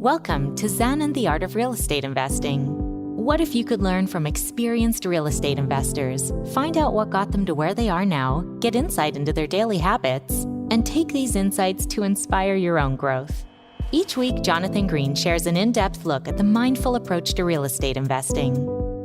Welcome to Zen and the Art of Real Estate Investing. What if you could learn from experienced real estate investors, find out what got them to where they are now, get insight into their daily habits, and take these insights to inspire your own growth? Each week, Jonathan Green shares an in-depth look at the mindful approach to real estate investing.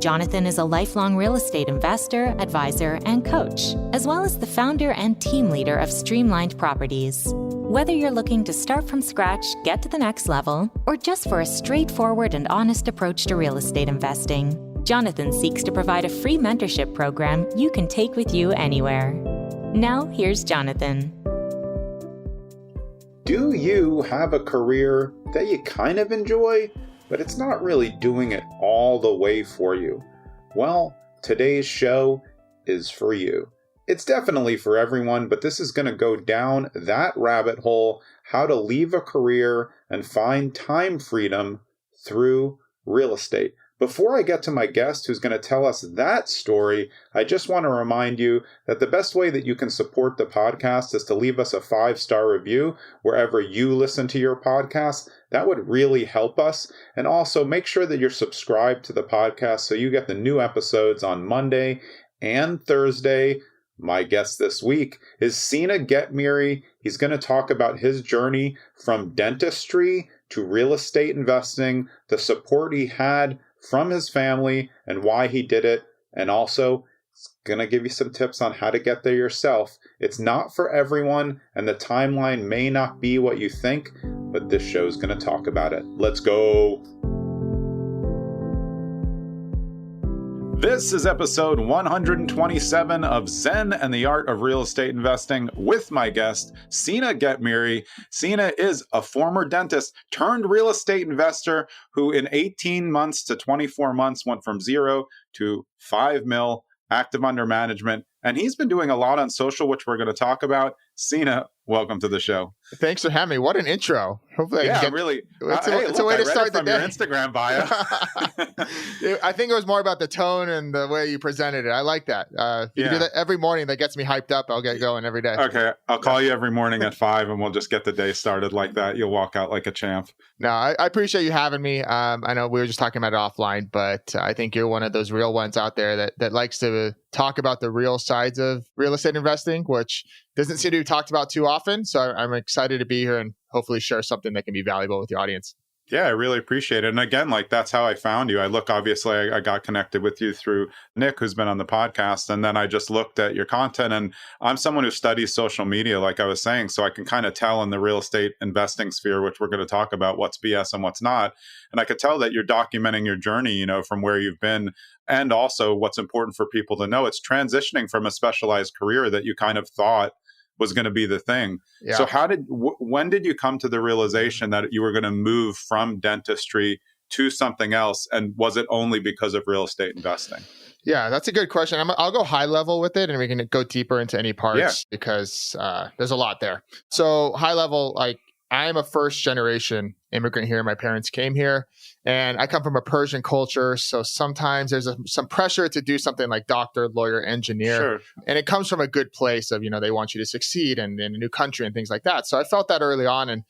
Jonathan is a lifelong real estate investor, advisor, and coach, as well as the founder and team leader of Streamlined Properties. Whether you're looking to start from scratch, get to the next level, or just for a straightforward and honest approach to real estate investing, Jonathan seeks to provide a free mentorship program you can take with you anywhere. Now, here's Jonathan. Do you have a career that you kind of enjoy, but it's not really doing it all the way for you? Well, today's show is for you. It's definitely for everyone, but this is going to go down that rabbit hole, how to leave a career and find time freedom through real estate. Before I get to my guest who's going to tell us that story, I just want to remind you that the best way that you can support the podcast is to leave us a 5-star review wherever you listen to your podcast. That would really help us. And also make sure that you're subscribed to the podcast so you get the new episodes on Monday and Thursday. My guest this week is Seena Ghetmiri. He's going to talk about his journey from dentistry to real estate investing, the support he had from his family and why he did it. And also, it's going to give you some tips on how to get there yourself. It's not for everyone, and the timeline may not be what you think, but this show is going to talk about it. Let's go. This is episode 127 of Zen and the Art of Real Estate Investing with my guest, Seena Ghetmiri. Seena is a former dentist turned real estate investor who in 18 months to 24 months went from 0 to 5 mil active under management. And he's been doing a lot on social, which we're going to talk about. Seena, welcome to the show. Thanks for having me. What an intro. Hopefully really. It's a way to start the day. Your Instagram bio. I think it was more about the tone and the way you presented it. I like that. You can do that every morning. That gets me hyped up. I'll get going every day. Okay. I'll call you every morning at 5 and we'll just get the day started like that. You'll walk out like a champ. No, I appreciate you having me. I know we were just talking about it offline, but I think you're one of those real ones out there that likes to talk about the real sides of real estate investing, which doesn't seem to be talked about too often. So I'm excited to be here and hopefully share something that can be valuable with the audience. Yeah, I really appreciate it. And again, that's how I found you. I got connected with you through Nick, who's been on the podcast. And then I just looked at your content, and I'm someone who studies social media, like I was saying. So I can kind of tell in the real estate investing sphere, which we're going to talk about, what's BS and what's not. And I could tell that you're documenting your journey, from where you've been. And also what's important for people to know, it's transitioning from a specialized career that you kind of thought was going to be the thing. Yeah. So when did you come to the realization that you were going to move from dentistry to something else? And was it only because of real estate investing? Yeah, that's a good question. I'll go high level with it and we can go deeper into any parts because there's a lot there. So high level, I'm a first generation immigrant here. My parents came here and I come from a Persian culture. So sometimes there's some pressure to do something like doctor, lawyer, engineer. Sure. And it comes from a good place of, they want you to succeed in a new country and things like that. So I felt that early on. And,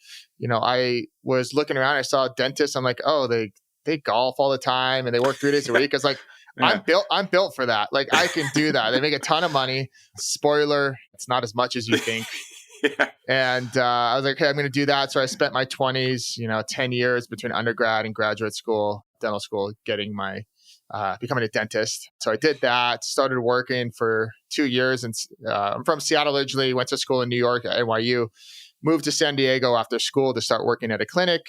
I was looking around, I saw dentists. I'm like, oh, they golf all the time and they work 3 days a week. It's like, yeah. I'm built for that. I can do that. They make a ton of money. Spoiler, it's not as much as you think. Yeah. And I was like, okay, I'm going to do that. So I spent my 20s, 10 years between undergrad and graduate school, dental school, getting my, becoming a dentist. So I did that, started working for 2 years. And I'm from Seattle originally, went to school in New York at NYU, moved to San Diego after school to start working at a clinic.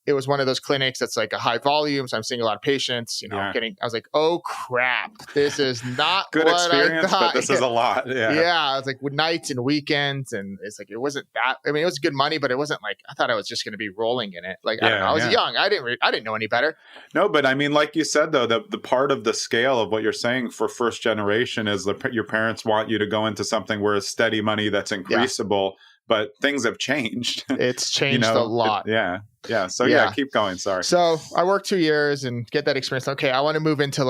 It was one of those clinics that's like a high volume. So I'm seeing a lot of patients, I was like, oh crap, this is not good what experience, I thought. But this is a lot. Yeah. Yeah. I was like with nights and weekends. And it's like, it wasn't that, it was good money, but it wasn't like, I thought I was just going to be rolling in it. I don't know. I was young. I didn't know any better. No, but like you said, though, the part of the scale of what you're saying for first generation is your parents want you to go into something where it's steady money that's increasable. Yeah. But things have changed. It's changed a lot. Yeah. So keep going. Sorry. So I worked 2 years and get that experience. Okay, I want to move into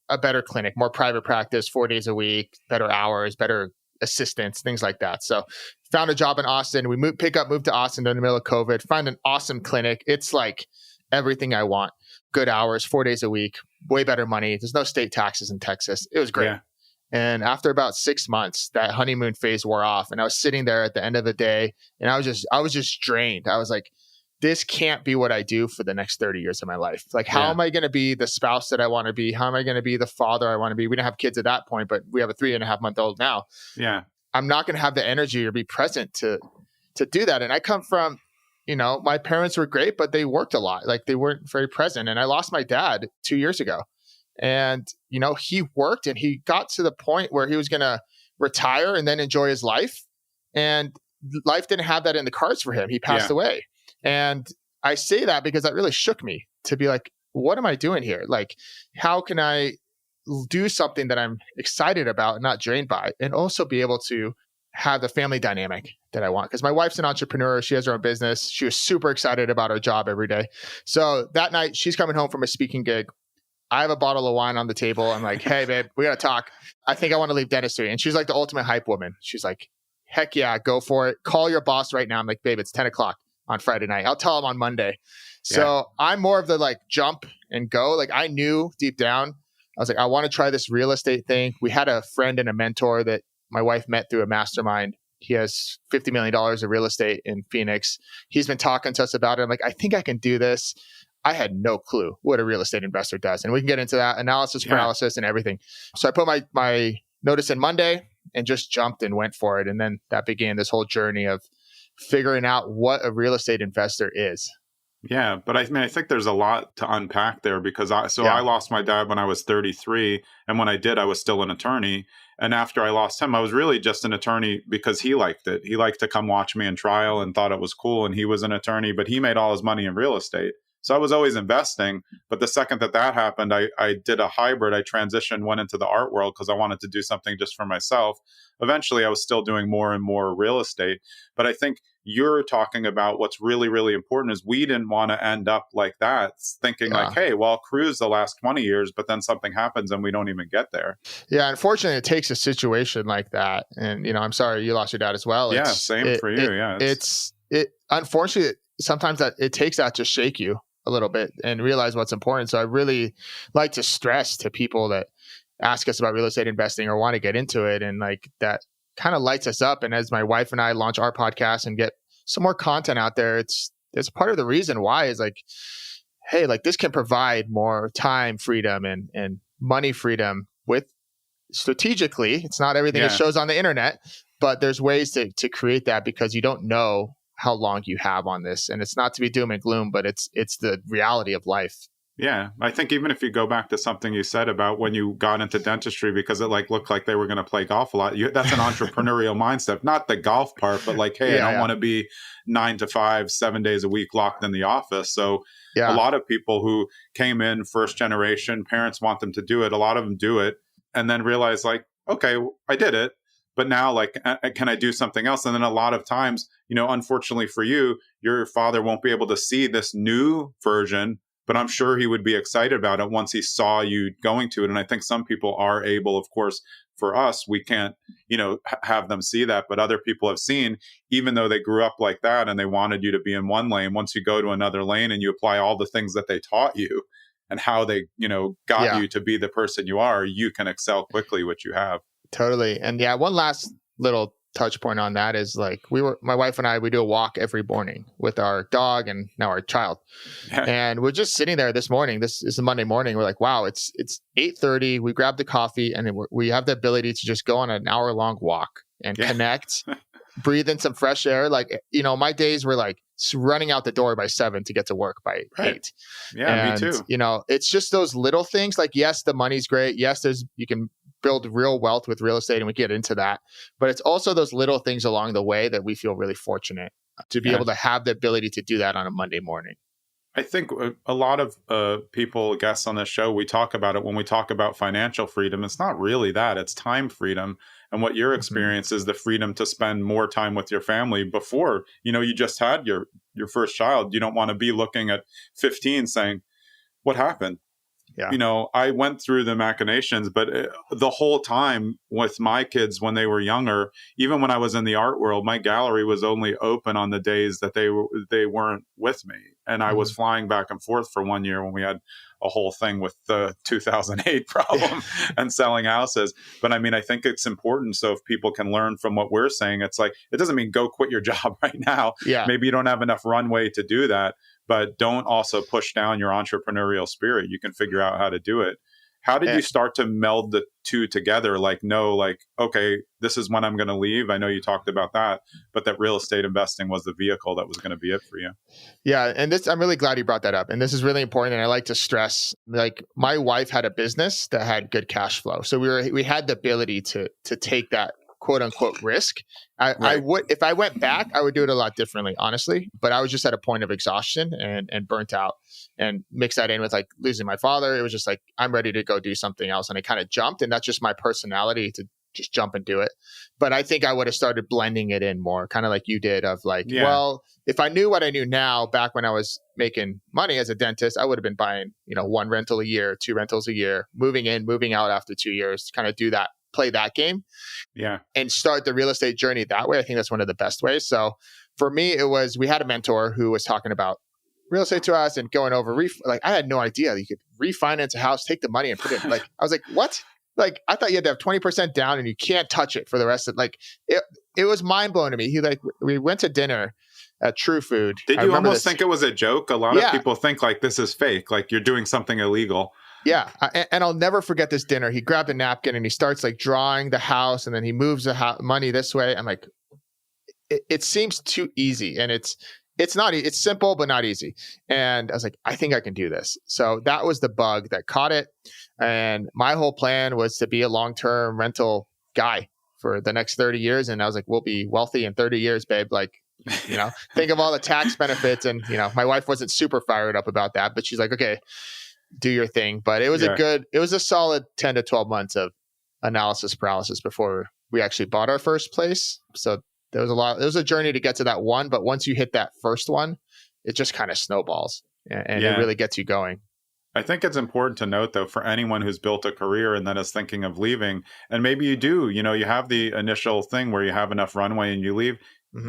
a better clinic, more private practice, 4 days a week, better hours, better assistants, things like that. So found a job in Austin. We moved to Austin in the middle of COVID, find an awesome clinic. It's like everything I want. Good hours, 4 days a week, way better money. There's no state taxes in Texas. It was great. Yeah. And after about 6 months, that honeymoon phase wore off. And I was sitting there at the end of the day and I was just drained. I was like, this can't be what I do for the next 30 years of my life. Like, how am I going to be the spouse that I want to be? How am I going to be the father I want to be? We didn't have kids at that point, but we have a 3.5-month-old now. Yeah. I'm not going to have the energy or be present to do that. And I come from, my parents were great, but they worked a lot. Like, they weren't very present. And I lost my dad 2 years ago. And, he worked and he got to the point where he was going to retire and then enjoy his life. And life didn't have that in the cards for him. He passed away. And I say that because that really shook me to be like, what am I doing here? Like, how can I do something that I'm excited about and not drained by, and also be able to have the family dynamic that I want? Because my wife's an entrepreneur. She has her own business. She was super excited about her job every day. So that night she's coming home from a speaking gig. I have a bottle of wine on the table. I'm like, hey, babe, we got to talk. I think I want to leave dentistry. And she's like the ultimate hype woman. She's like, heck yeah, go for it. Call your boss right now. I'm like, babe, it's 10 o'clock on Friday night. I'll tell him on Monday. So I'm more of the like jump and go. Like, I knew deep down, I was like, I want to try this real estate thing. We had a friend and a mentor that my wife met through a mastermind. He has $50 million of real estate in Phoenix. He's been talking to us about it. I'm like, I think I can do this. I had no clue what a real estate investor does. And we can get into that analysis paralysis and everything. So I put my notice in Monday and just jumped and went for it. And then that began this whole journey of figuring out what a real estate investor is. Yeah, but I think there's a lot to unpack there because I lost my dad when I was 33. And when I did, I was still an attorney. And after I lost him, I was really just an attorney because he liked it. He liked to come watch me in trial and thought it was cool. And he was an attorney, but he made all his money in real estate. So I was always investing. But the second that happened, I did a hybrid. I transitioned, went into the art world because I wanted to do something just for myself. Eventually, I was still doing more and more real estate. But I think you're talking about what's really, really important is we didn't want to end up like that, thinking like, hey, well, I'll cruise the last 20 years, but then something happens and we don't even get there. Yeah, unfortunately, it takes a situation like that. And, I'm sorry you lost your dad as well. Yeah, same for you. Unfortunately, sometimes that it takes that to shake you a little bit and realize what's important. So I really like to stress to people that ask us about real estate investing or want to get into it, and like that kind of lights us up. And as my wife and I launch our podcast and get some more content out there, it's part of the reason why is like, hey, like this can provide more time freedom and money freedom with strategically. It's not everything that shows on the internet, but there's ways to create that because you don't know how long you have on this. And it's not to be doom and gloom, but it's the reality of life. Yeah. I think even if you go back to something you said about when you got into dentistry because it like looked like they were going to play golf a lot, that's an entrepreneurial mindset, not the golf part, but like, hey, I don't want to be 9 to 5, 7 days a week locked in the office. So a lot of people who came in first generation, parents want them to do it. A lot of them do it and then realize like, okay, I did it. But now, like, can I do something else? And then a lot of times, unfortunately for you, your father won't be able to see this new version, but I'm sure he would be excited about it once he saw you going to it. And I think some people are able, of course, for us, we can't, have them see that, but other people have seen, even though they grew up like that and they wanted you to be in one lane, once you go to another lane and you apply all the things that they taught you and how they, got you to be the person you are, you can excel quickly, which you have. Totally. And one last little touch point on that is like my wife and I, we do a walk every morning with our dog and now our child. Yeah. And we're just sitting there this morning. This is a Monday morning. We're like, wow, it's 8:30. We grabbed the coffee and we have the ability to just go on an hour-long walk and connect, breathe in some fresh air. Like, my days were like running out the door by 7 to get to work by 8. Yeah, me too. It's just those little things. Like, yes, the money's great. Yes, you can build real wealth with real estate and we get into that. But it's also those little things along the way that we feel really fortunate to be able to have the ability to do that on a Monday morning. I think a lot of people, guests on this show, we talk about it when we talk about financial freedom. It's not really that. It's time freedom. And what your experience is the freedom to spend more time with your family before, you just had your first child. You don't want to be looking at 15 saying, what happened? Yeah. I went through the machinations, but the whole time with my kids when they were younger, even when I was in the art world, my gallery was only open on the days that they weren't with me. And I was flying back and forth for 1 year when we had a whole thing with the 2008 problem and selling houses. But I mean, I think it's important. So if people can learn from what we're saying, it's like, it doesn't mean go quit your job right now. Yeah. Maybe you don't have enough runway to do that, but don't also push down your entrepreneurial spirit. You can figure out how to do it. How did you start to meld the two together? Okay, this is when I'm going to leave. I know you talked about that, but that real estate investing was the vehicle that was going to be it for you. Yeah. And I'm really glad you brought that up. And this is really important. And I like to stress, my wife had a business that had good cash flow. So we had the ability to take that quote unquote risk. I would, if I went back, I would do it a lot differently, honestly, but I was just at a point of exhaustion and burnt out, and mix that in with losing my father. It was just I'm ready to go do something else. And I kind of jumped, and that's just my personality to just jump and do it. But I think I would have started blending it in more, kind of like you did, of well, if I knew what I knew now back when I was making money as a dentist, I would have been buying, 1 rental a year, 2 rentals a year, moving in, moving out after 2 years, to kind of do that, play that game, and start the real estate journey that way. I think that's one of the best ways. So for me, we had a mentor who was talking about real estate to us and going over, I had no idea that you could refinance a house, take the money and put it, I was like, what? I thought you had to have 20% down and you can't touch it for the rest of it was mind blowing to me. We went to dinner at True Food. Did you almost think it was a joke? A lot of people think this is fake, you're doing something illegal. Yeah. And I'll never forget this dinner. He grabbed a napkin and he starts drawing the house, and then he moves the money this way. I'm like, it seems too easy. And it's not, it's simple, but not easy. And I was like, I think I can do this. So that was the bug that caught it. And my whole plan was to be a long-term rental guy for the next 30 years. And I was like, we'll be wealthy in 30 years, babe. Think of all the tax benefits. And, my wife wasn't super fired up about that, but she's like, okay, do your thing. But it was it was a solid 10 to 12 months of analysis paralysis before we actually bought our first place. So there was a journey to get to that one. But once you hit that first one, it just kind of snowballs and it really gets you going. I think it's important to note, though, for anyone who's built a career and then is thinking of leaving, and maybe you do, you have the initial thing where you have enough runway and you leave,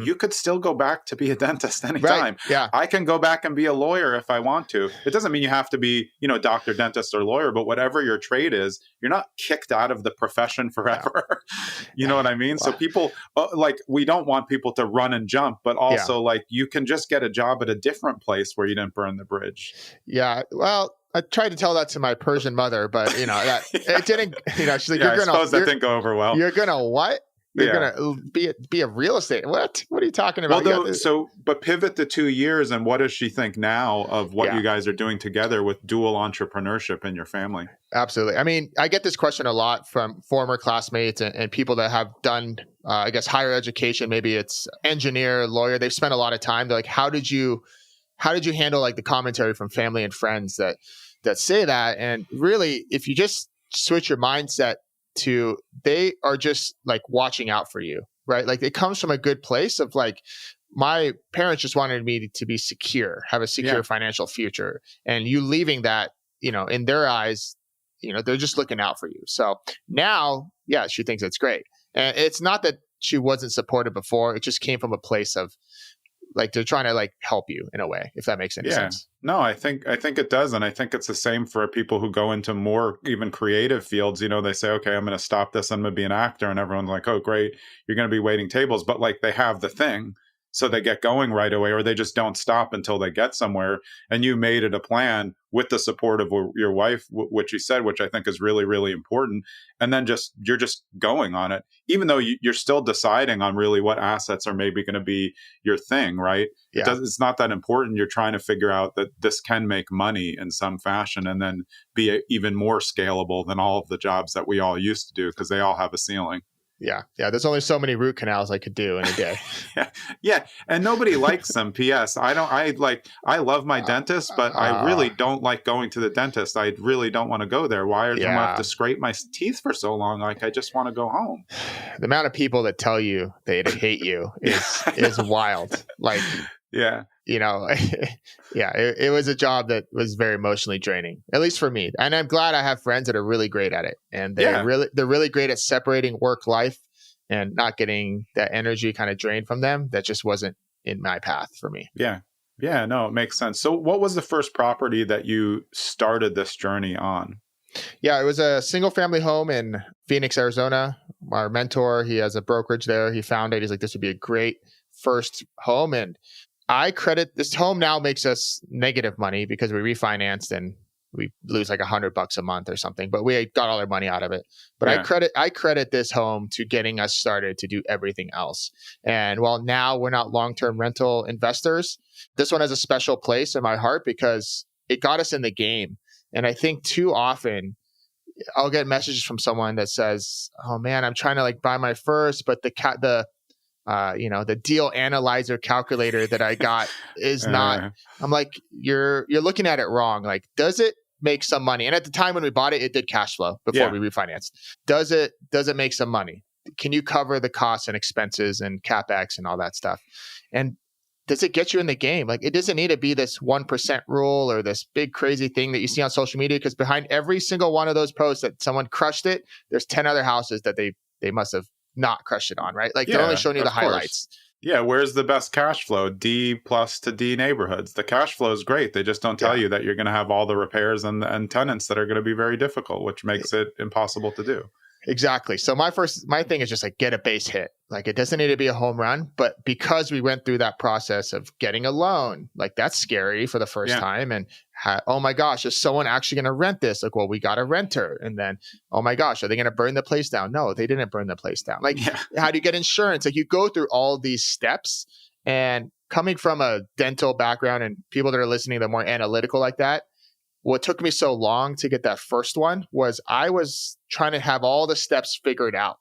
you could still go back to be a dentist anytime. Right. Yeah. I can go back and be a lawyer if I want to. It doesn't mean you have to be, doctor, dentist, or lawyer, but whatever your trade is, you're not kicked out of the profession forever. You know what I mean? Wow. So people, we don't want people to run and jump, but also you can just get a job at a different place where you didn't burn the bridge. Yeah. Well, I tried to tell that to my Persian mother, but that it didn't. She's like, I suppose that didn't go over well. You're gonna what? You're gonna be a real estate. What are you talking about? Well, but pivot to 2 years, and what does she think now of what you guys are doing together with dual entrepreneurship in your family? Absolutely. I mean, I get this question a lot from former classmates and people that have done, higher education. Maybe it's engineer, lawyer. They've spent a lot of time. They're like, how did you handle the commentary from family and friends that say that? And really, if you just switch your mindset to, they are just watching out for you, right? It comes from a good place of my parents just wanted me to be secure, have a secure financial future. And you leaving that, in their eyes, they're just looking out for you. So now, she thinks it's great. And it's not that she wasn't supported before. It just came from a place of they're trying to help you in a way, if that makes any sense. No, I think it does. And I think it's the same for people who go into more even creative fields. They say, okay, I'm going to stop this. I'm going to be an actor. And everyone's like, oh, great. You're going to be waiting tables. But they have the thing. So they get going right away, or they just don't stop until they get somewhere. And you made it a plan with the support of your wife, which you said, which I think is really, really important. And then you're just going on it, even though you're still deciding on really what assets are maybe going to be your thing, right? Yeah. It's not that important. You're trying to figure out that this can make money in some fashion and then be even more scalable than all of the jobs that we all used to do, because they all have a ceiling. Yeah. There's only so many root canals I could do in a day. Yeah. And nobody likes them. P.S. I love my dentist, but I really don't like going to the dentist. I really don't want to go there. Why do I have to scrape my teeth for so long? I just want to go home. The amount of people that tell you they hate you is wild. Yeah. yeah, it was a job that was very emotionally draining, at least for me. And I'm glad I have friends that are really great at it. And they're really great at separating work life and not getting that energy kind of drained from them. That just wasn't in my path for me. Yeah. Yeah, no, it makes sense. So what was the first property that you started this journey on? Yeah, it was a single family home in Phoenix, Arizona. Our mentor, he has a brokerage there. He found it. He's like, this would be a great first home. And I credit this home now makes us negative money because we refinanced and we lose like $100 a month or something, but we got all our money out of it. But I credit this home to getting us started to do everything else. And while now we're not long-term rental investors, this one has a special place in my heart because it got us in the game. And I think too often I'll get messages from someone that says, "Oh man, I'm trying to like buy my first, but the deal analyzer calculator that I got is not." I'm like, you're looking at it wrong. Like, does it make some money? And at the time when we bought it, it did cash flow before we refinanced. Does it make some money? Can you cover the costs and expenses and CapEx and all that stuff? And does it get you in the game? Like, it doesn't need to be this 1% rule or this big crazy thing that you see on social media, because behind every single one of those posts that someone crushed it, there's 10 other houses that they must have not crushed it on, right? Like, they're only showing you the highlights. Yeah, where's the best cash flow? D plus to D neighborhoods. The cash flow is great. They just don't tell you that you're going to have all the repairs and tenants that are going to be very difficult, which makes it impossible to do. Exactly. So my thing is just like get a base hit. Like, it doesn't need to be a home run, but because we went through that process of getting a loan, like that's scary for the first time. And oh my gosh, is someone actually going to rent this? Like, well, we got a renter. And then, oh my gosh, are they going to burn the place down? No, they didn't burn the place down. Like, how do you get insurance? Like, you go through all these steps, and coming from a dental background and people that are listening that are more analytical like that, what took me so long to get that first one was I was trying to have all the steps figured out,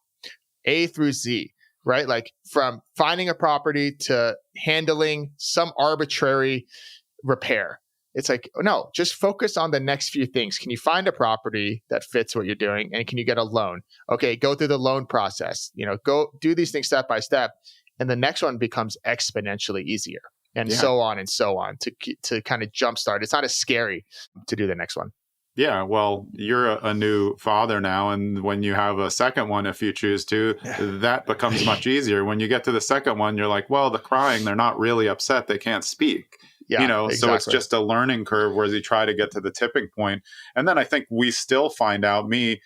A through Z, right? Like from finding a property to handling some arbitrary repair. It's like, no, just focus on the next few things. Can you find a property that fits what you're doing? And can you get a loan? Okay, go through the loan process. Go do these things step by step. And the next one becomes exponentially easier. And so on to kind of jumpstart. It's not as scary to do the next one. Yeah, well, you're a new father now, and when you have a second one, if you choose to, that becomes much easier. When you get to the second one, you're like, well, the crying, they're not really upset. They can't speak. Yeah, exactly. So it's just a learning curve where you try to get to the tipping point. And then I think we still find out, me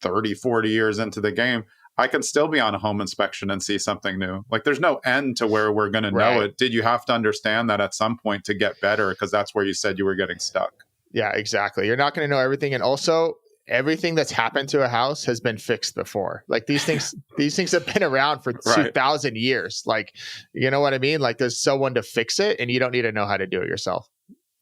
30, 40 years into the game, I can still be on a home inspection and see something new. Like, there's no end to where we're going to know it. Did you have to understand that at some point to get better? Because that's where you said you were getting stuck. Yeah, exactly. You're not going to know everything. And also, everything that's happened to a house has been fixed before. Like, these things have been around for 2,000 years. Like, you know what I mean? Like, there's someone to fix it, and you don't need to know how to do it yourself.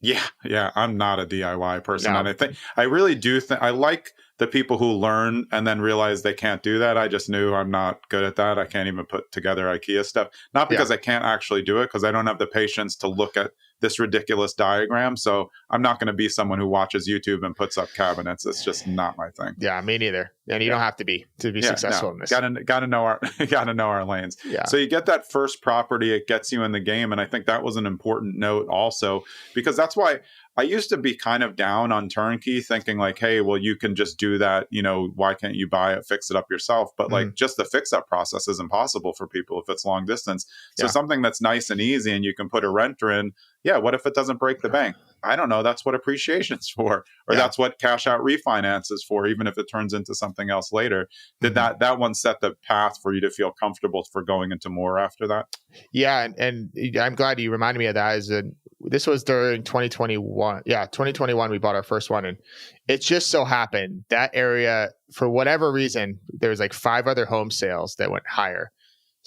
Yeah. I'm not a DIY person. No. And I really do think I like the people who learn and then realize they can't do that. I just knew I'm not good at that. I can't even put together IKEA stuff. Not because I can't actually do it, because I don't have the patience to look at this ridiculous diagram. So I'm not going to be someone who watches YouTube and puts up cabinets. It's just not my thing. Yeah, me neither. And you don't have to be successful in this. Gotta know our lanes. Yeah. So you get that first property, it gets you in the game. And I think that was an important note also, because that's why I used to be kind of down on turnkey, thinking like, hey, well, you can just do that. Why can't you buy it, fix it up yourself? But like, just the fix up process is impossible for people if it's long distance. So something that's nice and easy and you can put a renter in. Yeah. What if it doesn't break the bank? I don't know. That's what appreciation's for, or that's what cash out refinance is for, even if it turns into something else later. Did that one set the path for you to feel comfortable for going into more after that? Yeah. And I'm glad you reminded me of that. This was during 2021. Yeah, 2021, we bought our first one. And it just so happened that area, for whatever reason, there was like 5 other home sales that went higher.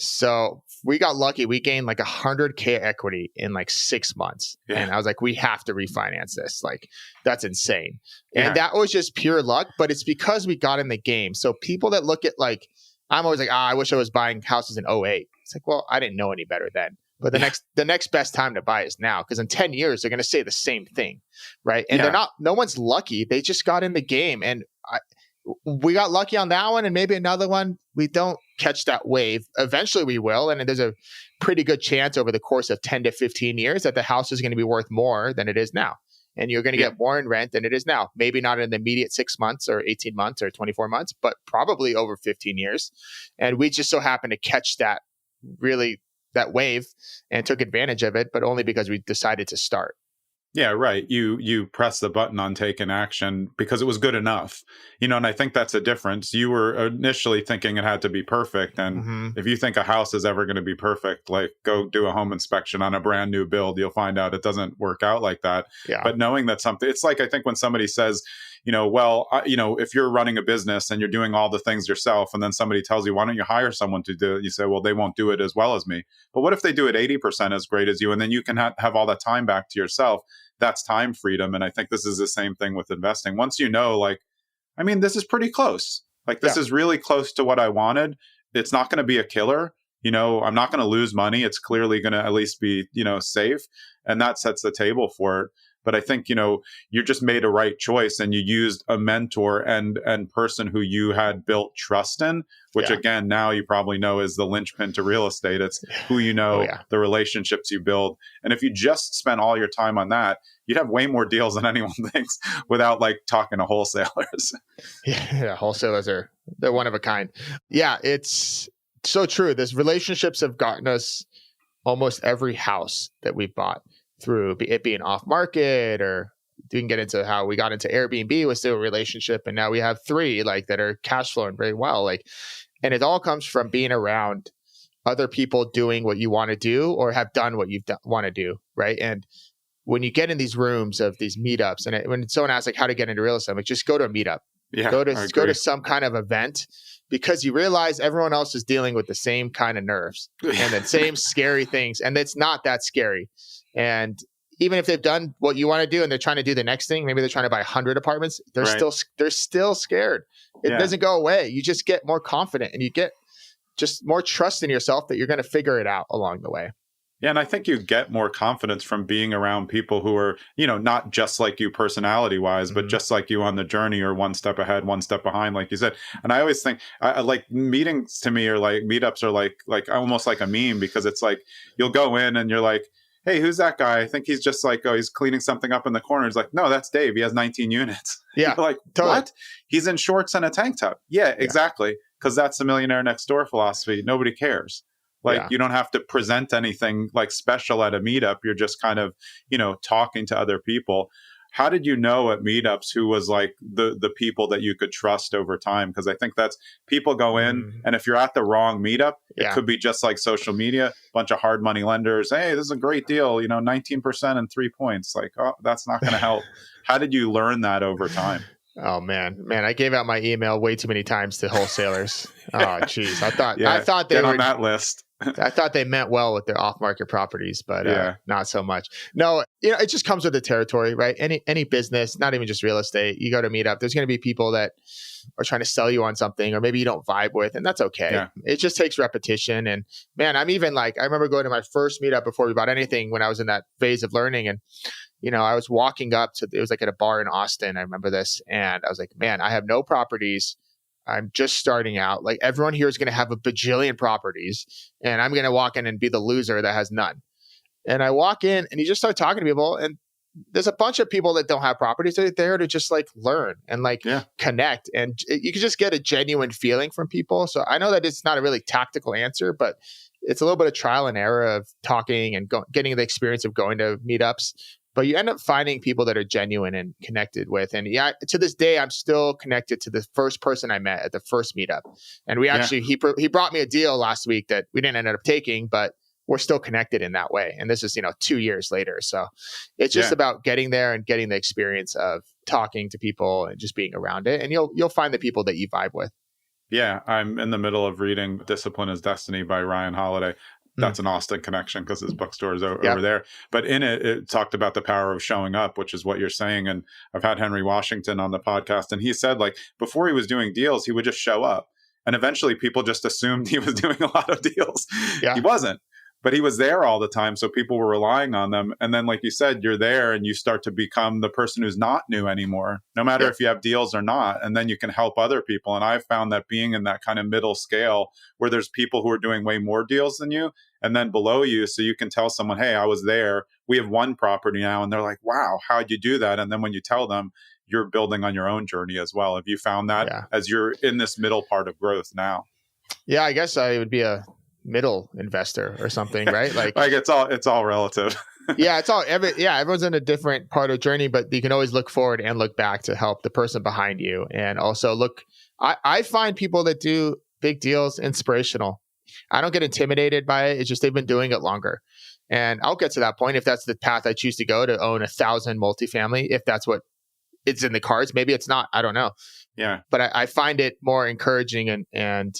So we got lucky. We gained like $100K equity in like 6 months. Yeah. And I was like, we have to refinance this. Like, that's insane. Yeah. And that was just pure luck, but it's because we got in the game. So people that look at like, I'm always like, I wish I was buying houses in 2008. It's like, well, I didn't know any better then. But the next best time to buy is now, because in 10 years, they're going to say the same thing, right? And no one's lucky. They just got in the game. And we got lucky on that one, and maybe another one we don't catch that wave. Eventually we will. And there's a pretty good chance over the course of 10 to 15 years that the house is going to be worth more than it is now. And you're going to get more in rent than it is now. Maybe not in the immediate 6 months or 18 months or 24 months, but probably over 15 years. And we just so happened to catch that wave and took advantage of it, but only because we decided to start. Yeah, right. You press the button on taking action because it was good enough, and I think that's a difference. You were initially thinking it had to be perfect. And if you think a house is ever going to be perfect, like go do a home inspection on a brand new build, you'll find out it doesn't work out like that. Yeah. But knowing that it's like, I think when somebody says, if you're running a business and you're doing all the things yourself, and then somebody tells you, why don't you hire someone to do it? You say, well, they won't do it as well as me. But what if they do it 80% as great as you? And then you can have all that time back to yourself. That's time freedom. And I think this is the same thing with investing. Once you know, this is pretty close. This is really close to what I wanted. It's not going to be a killer. I'm not going to lose money. It's clearly going to at least be, safe. And that sets the table for it. But I think, you just made a right choice and you used a mentor and person who you had built trust in, which again, now you probably know is the linchpin to real estate. It's who the relationships you build. And if you just spent all your time on that, you'd have way more deals than anyone thinks without talking to wholesalers. Yeah, wholesalers they're one of a kind. Yeah, it's so true. These relationships have gotten us almost every house that we've bought. Through it being off market, or you can get into how we got into Airbnb was still a relationship. And now we have 3 that are cash flowing very well. And it all comes from being around other people doing what you want to do or have done what you want to do. Right. And when you get in these rooms of these meetups, and when someone asks how to get into real estate, I'm just go to a meetup, go to some kind of event, because you realize everyone else is dealing with the same kind of nerves and the same scary things. And it's not that scary. And even if they've done what you want to do and they're trying to do the next thing, maybe they're trying to buy 100 apartments, they're still scared. It doesn't go away. You just get more confident and you get just more trust in yourself that you're going to figure it out along the way. Yeah, and I think you get more confidence from being around people who are, not just like you personality-wise, but just like you on the journey, or one step ahead, one step behind, like you said. And I always think, I like meetings to me, or meetups are like almost like a meme, because it's you'll go in and you're like, hey, who's that guy? I think he's just he's cleaning something up in the corner. He's like, no, that's Dave. He has 19 units. Yeah. You're totally. What? He's in shorts and a tank top. Yeah, exactly. Because that's the millionaire next door philosophy. Nobody cares. You don't have to present anything special at a meetup. You're just kind of, talking to other people. How did you know at meetups who was the people that you could trust over time? Because I think that's, people go in, and if you're at the wrong meetup, it could be just like social media, bunch of hard money lenders. Hey, this is a great deal, 19% and 3 points. That's not going to help. How did you learn that over time? Oh man, I gave out my email way too many times to wholesalers. Oh geez, I thought they were on that list. I thought they meant well with their off-market properties, but not so much. No, it just comes with the territory, right? Any business, not even just real estate, you go to meet up, there's going to be people that are trying to sell you on something, or maybe you don't vibe with, and that's okay. Yeah. It just takes repetition. And man, I'm even I remember going to my first meetup before we bought anything when I was in that phase of learning, and I was walking up to, it was at a bar in Austin. I remember this. And I was like, man, I have no properties. I'm just starting out. Everyone here is going to have a bajillion properties, and I'm going to walk in and be the loser that has none. And I walk in and you just start talking to people, and there's a bunch of people that don't have properties. They're there to just learn and connect. And you can just get a genuine feeling from people. So I know that it's not a really tactical answer, but it's a little bit of trial and error of talking and getting the experience of going to meetups. But you end up finding people that are genuine and connected with. And to this day, I'm still connected to the first person I met at the first meetup. And we actually, he brought me a deal last week that we didn't end up taking, but we're still connected in that way. And this is, 2 years later. So it's just about getting there and getting the experience of talking to people and just being around it. And you'll find the people that you vibe with. Yeah, I'm in the middle of reading Discipline is Destiny by Ryan Holiday. That's an Austin connection because his bookstore is over there. But in it talked about the power of showing up, which is what you're saying. And I've had Henry Washington on the podcast, and he said before he was doing deals, he would just show up. And eventually people just assumed he was doing a lot of deals. Yeah. He wasn't. but he was there all the time. So people were relying on them. And then, like you said, you're there and you start to become the person who's not new anymore, no matter if you have deals or not. And then you can help other people. And I've found that being in that kind of middle scale where there's people who are doing way more deals than you and then below you. So you can tell someone, hey, I was there. We have one property now. And they're like, wow, how'd you do that? And then when you tell them, you're building on your own journey as well. Have you found that as you're in this middle part of growth now? Yeah, I guess I would be a middle investor or something, right? Like it's all relative. Everyone's in a different part of journey, but you can always look forward and look back to help the person behind you. And also I find people that do big deals inspirational. I don't get intimidated by it. It's just they've been doing it longer. And I'll get to that point if that's the path I choose to go, to own 1,000 multifamily, if that's what it's in the cards. Maybe it's not. I don't know. Yeah. But I find it more encouraging and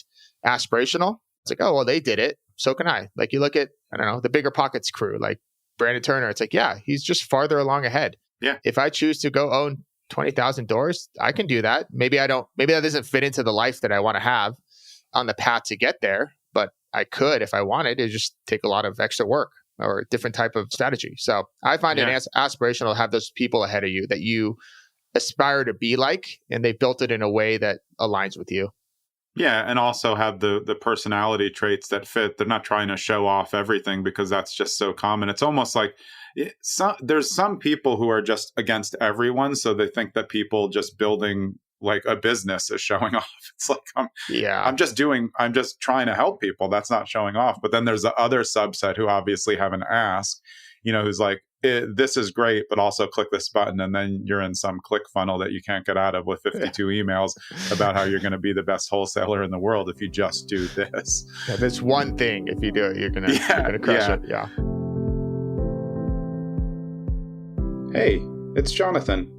aspirational. It's like, oh, well, they did it. So can I. Like you look at, I don't know, the Bigger Pockets crew, like Brandon Turner. It's like, yeah, he's just farther along ahead. Yeah. If I choose to go own 20,000 doors, I can do that. Maybe that doesn't fit into the life that I want to have on the path to get there, but I could if I wanted. It just take a lot of extra work or a different type of strategy. So I find it aspirational to have those people ahead of you that you aspire to be like, and they built it in a way that aligns with you. Yeah, and also have the personality traits that fit. They're not trying to show off everything because that's just so common. It's almost like there's some people who are just against everyone, so they think that people just building like a business is showing off. It's like I'm just trying to help people. That's not showing off. But then there's the other subset who obviously have an ask, who's like, this is great, but also click this button. And then you're in some click funnel that you can't get out of with 52 emails about how you're going to be the best wholesaler in the world if you just do this. Yeah, this one thing, if you do it, you're going to crush it. Yeah. Hey, it's Jonathan.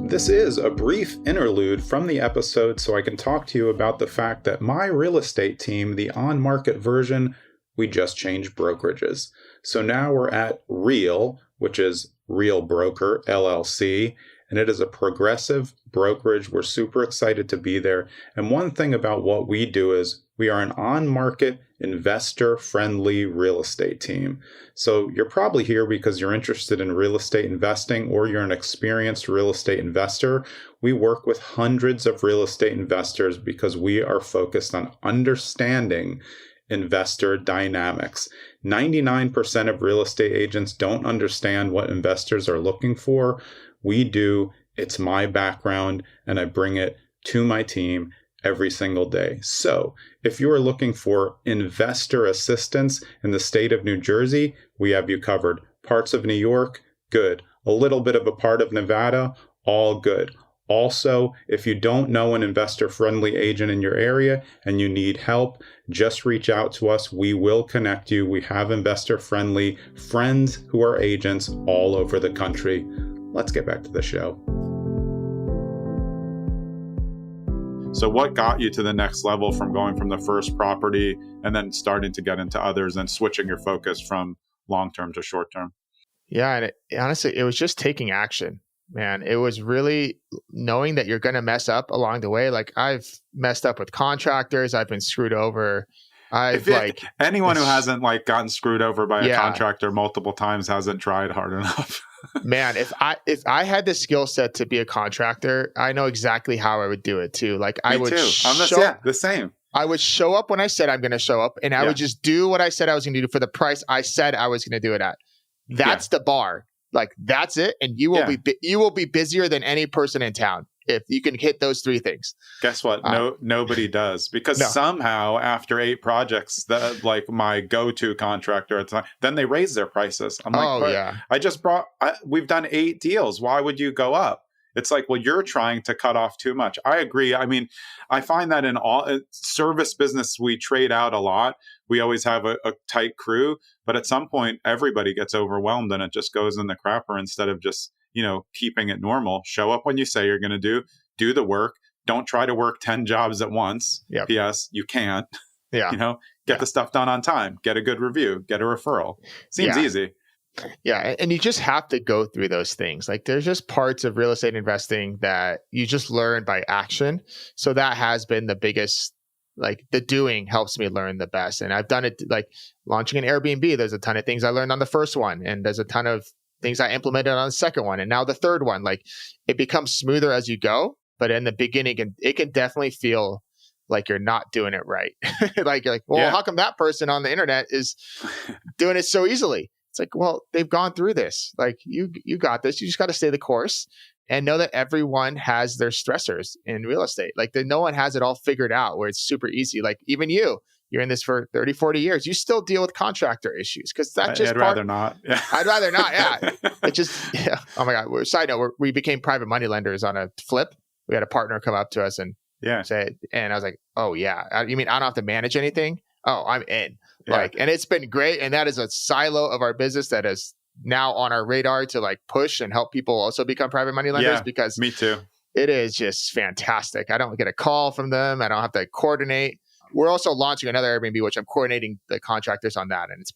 This is a brief interlude from the episode so I can talk to you about the fact that my real estate team, the on-market version, we just changed brokerages. So now we're at Real, which is Real Broker, LLC, and it is a progressive brokerage. We're super excited to be there. And one thing about what we do is we are an on-market, investor-friendly real estate team. So you're probably here because you're interested in real estate investing or you're an experienced real estate investor. We work with hundreds of real estate investors because we are focused on understanding investor dynamics. 99% of real estate agents don't understand what investors are looking for. We do. It's my background, and I bring it to my team every single day. So if you are looking for investor assistance in the state of New Jersey, we have you covered. Parts of New York, good. A little bit of a part of Nevada, all good. Also, if you don't know an investor-friendly agent in your area and you need help, just reach out to us. We will connect you. We have investor-friendly friends who are agents all over the country. Let's get back to the show. So what got you to the next level from going from the first property and then starting to get into others and switching your focus from long-term to short-term? Yeah, and honestly, it was just taking action. Man, it was really knowing that you're going to mess up along the way. Like I've messed up with contractors. I've been screwed over. Anyone who hasn't gotten screwed over by a contractor multiple times hasn't tried hard enough. Man, if I had the skill set to be a contractor, I know exactly how I would do it too. Like I would the same. I would show up when I said I'm going to show up, and I would just do what I said I was going to do for the price I said I was going to do it at. That's the bar. Like that's it, and you will be busier than any person in town if you can hit those three things. Guess what? Nobody does, because somehow after 8 projects, my go-to contractor at the time, then they raise their prices. I'm like, we've done 8 deals. Why would you go up? It's like, well, you're trying to cut off too much. I agree. I mean, I find that in all service business, we trade out a lot. We always have a tight crew, but at some point, everybody gets overwhelmed and it just goes in the crapper instead of just, keeping it normal. Show up when you say you're going to do the work. Don't try to work 10 jobs at once. Yep. P.S. You can't. Yeah. Get the stuff done on time. Get a good review. Get a referral. Seems easy. Yeah. And you just have to go through those things. Like there's just parts of real estate investing that you just learn by action. So that has been the biggest Like the doing helps me learn the best. And I've done it like launching an Airbnb. There's a ton of things I learned on the first one, and there's a ton of things I implemented on the second one, and now the third one. Like it becomes smoother as you go. But in the beginning, it can definitely feel like you're not doing it right. Like you're like, well, how come that person on the internet is doing it so easily? It's like, well, they've gone through this. Like you got this. You just got to stay the course and know that everyone has their stressors in real estate. Like no one has it all figured out where it's super easy. Like even you're in this for 30, 40 years. You still deal with contractor issues because that's just I'd rather not. Yeah. I'd rather not. Yeah. It just, yeah. Oh my God. Side note, we became private money lenders on a flip. We had a partner come up to us and say, and I was like, oh yeah. You mean I don't have to manage anything? Oh, I'm in. Yeah. Like, and it's been great. And that is a silo of our business that is now on our radar to like push and help people also become private money lenders because me too. It is just fantastic. I don't get a call from them. I don't have to coordinate. We're also launching another Airbnb, which I'm coordinating the contractors on that. And it's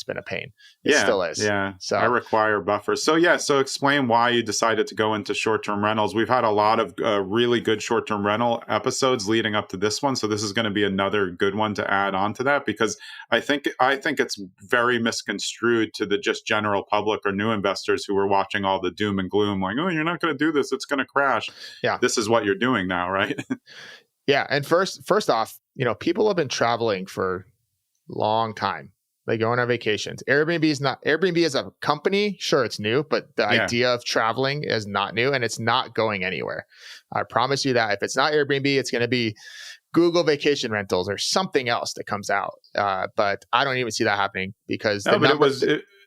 been a pain. It still is. Yeah. So I require buffers. So explain why you decided to go into short-term rentals. We've had a lot of really good short-term rental episodes leading up to this one. So this is going to be another good one to add on to that, because I think it's very misconstrued to the just general public or new investors who are watching all the doom and gloom, like, oh, you're not going to do this. It's going to crash. Yeah. This is what you're doing now, right? Yeah. And first off, people have been traveling for a long time. They go on our vacations. Airbnb as a company, sure, it's new, but the idea of traveling is not new and it's not going anywhere. I promise you that. If it's not Airbnb, it's going to be Google Vacation Rentals or something else that comes out. But I don't even see that happening because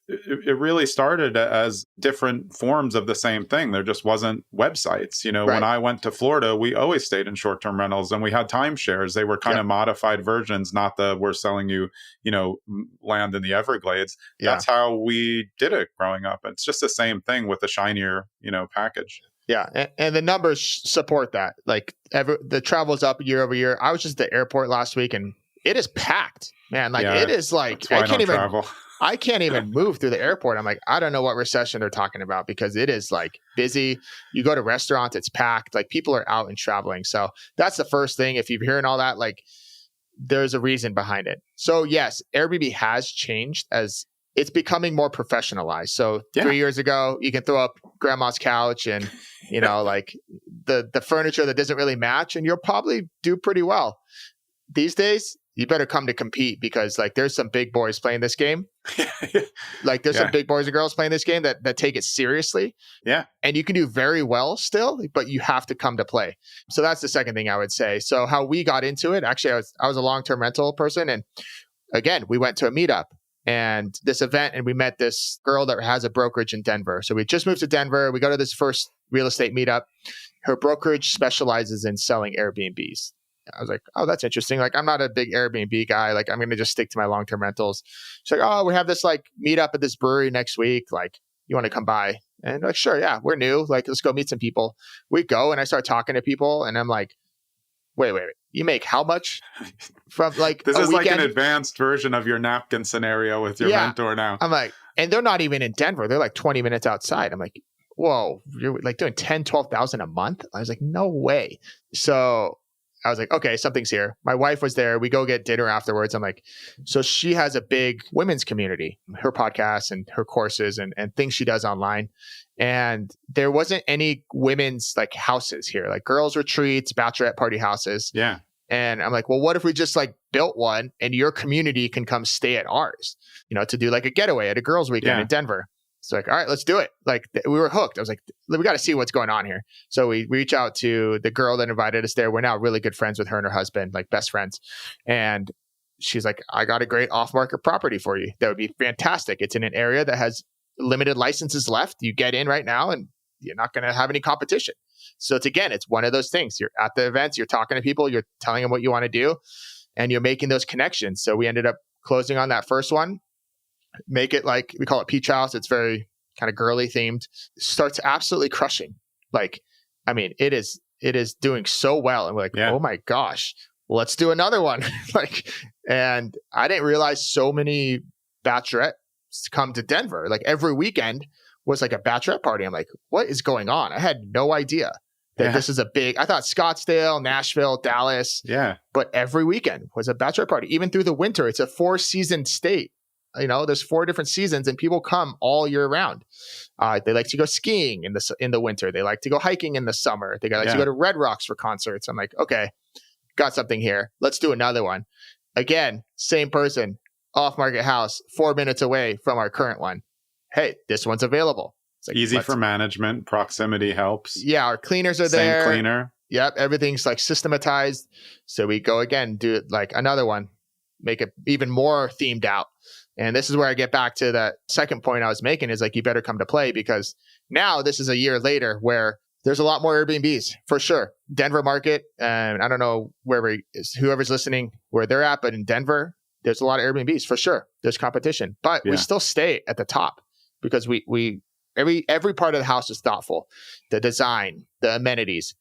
it really started as different forms of the same thing. There just wasn't websites. When I went to Florida, we always stayed in short-term rentals and we had timeshares. They were kind of modified versions, not we're selling you, land in the Everglades. Yeah. That's how we did it growing up. It's just the same thing with a shinier, package. Yeah. And the numbers support that. Like the travel's up year over year. I was just at the airport last week and it is packed, man. Like it is like, I can't even travel. I can't even move through the airport. I'm like, I don't know what recession they're talking about because it is like busy. You go to restaurants, it's packed. Like people are out and traveling. So that's the first thing. If you're hearing all that, like there's a reason behind it. So yes, Airbnb has changed as it's becoming more professionalized. So 3 years ago, you can throw up grandma's couch and, like the furniture that doesn't really match and you'll probably do pretty well. These days, you better come to compete because like there's some big boys playing this game. Like there's some big boys and girls playing this game that take it seriously. Yeah. And you can do very well still, but you have to come to play. So that's the second thing I would say. So how we got into it, actually I was a long-term rental person. And again, we went to a meetup and this event and we met this girl that has a brokerage in Denver. So we just moved to Denver. We go to this first real estate meetup. Her brokerage specializes in selling Airbnbs. I was like, oh, that's interesting. Like, I'm not a big Airbnb guy. Like, I'm going to just stick to my long-term rentals. She's like, oh, we have this like meetup at this brewery next week. Like, you want to come by? And like, sure. Yeah, we're new. Like, let's go meet some people. We go and I start talking to people and I'm like, wait. You make how much from like this is weekend? Like an advanced version of your napkin scenario with your mentor now. I'm like, and they're not even in Denver. They're like 20 minutes outside. I'm like, whoa, you're like doing 10, 12,000 a month. I was like, no way. So I was like, okay, something's here. My wife was there. We go get dinner afterwards. I'm like, so she has a big women's community, her podcast and her courses and things she does online. And there wasn't any women's like houses here, like girls retreats, bachelorette party houses. Yeah. And I'm like, well, what if we just like built one and your community can come stay at ours, to do like a getaway at a girls' weekend in Denver. It's like, all right, let's do it. Like we were hooked. I was like, we got to see what's going on here. So we reach out to the girl that invited us there. We're now really good friends with her and her husband, like best friends. And she's like, I got a great off-market property for you. That would be fantastic. It's in an area that has limited licenses left. You get in right now and you're not going to have any competition. So it's one of those things. You're at the events, you're talking to people, you're telling them what you want to do, and you're making those connections. So we ended up closing on that first one. Make it like, we call it Peach House. It's very kind of girly themed. Starts absolutely crushing. Like, I mean, it is doing so well. And we're like, oh my gosh, let's do another one. And I didn't realize so many bachelorettes come to Denver. Like every weekend was like a bachelorette party. I'm like, what is going on? I had no idea. that this is a big, I thought Scottsdale, Nashville, Dallas. Yeah. But every weekend was a bachelor party. Even through the winter, it's a 4-season state. There's 4 different seasons and people come all year round. They like to go skiing in the winter. They like to go hiking in the summer. They like to go to Red Rocks for concerts. I'm like, okay, got something here. Let's do another one. Again, same person, off-market house, 4 minutes away from our current one. Hey, this one's available. It's like, easy for management. Proximity helps. Yeah, our cleaners are there. Same cleaner. Yep, everything's like systematized. So we go again, do it like another one, make it even more themed out. And this is where I get back to that second point I was making is like, you better come to play, because now this is a year later where there's a lot more Airbnbs for sure. Denver market, and I don't know whoever's listening where they're at, but in Denver, there's a lot of Airbnbs for sure. There's competition, but we still stay at the top because every part of the house is thoughtful. The design, the amenities,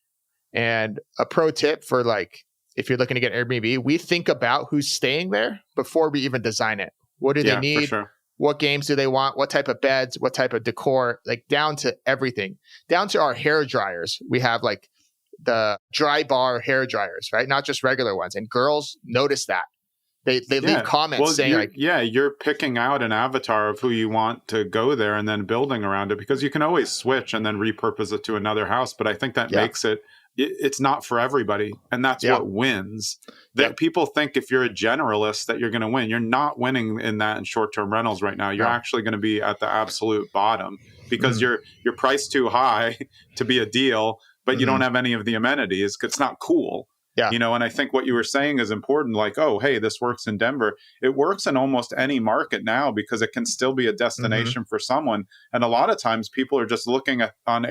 and a pro tip for like, if you're looking to get Airbnb, we think about who's staying there before we even design it. What do they need? For sure. What games do they want? What type of beds? What type of decor? Like down to everything, down to our hair dryers. We have like the dry bar hair dryers, right? Not just regular ones. And girls notice that. They leave comments saying you're picking out an avatar of who you want to go there and then building around it, because you can always switch and then repurpose it to another house. But I think that makes it's not for everybody. And that's what wins. That people think if you're a generalist that you're going to win. You're not winning in that in short-term rentals right now. You're actually going to be at the absolute bottom because you're priced too high to be a deal, but you don't have any of the amenities. It's not cool. Yeah. And I think what you were saying is important. Like, oh, hey, this works in Denver. It works in almost any market now because it can still be a destination for someone. And a lot of times people are just looking at on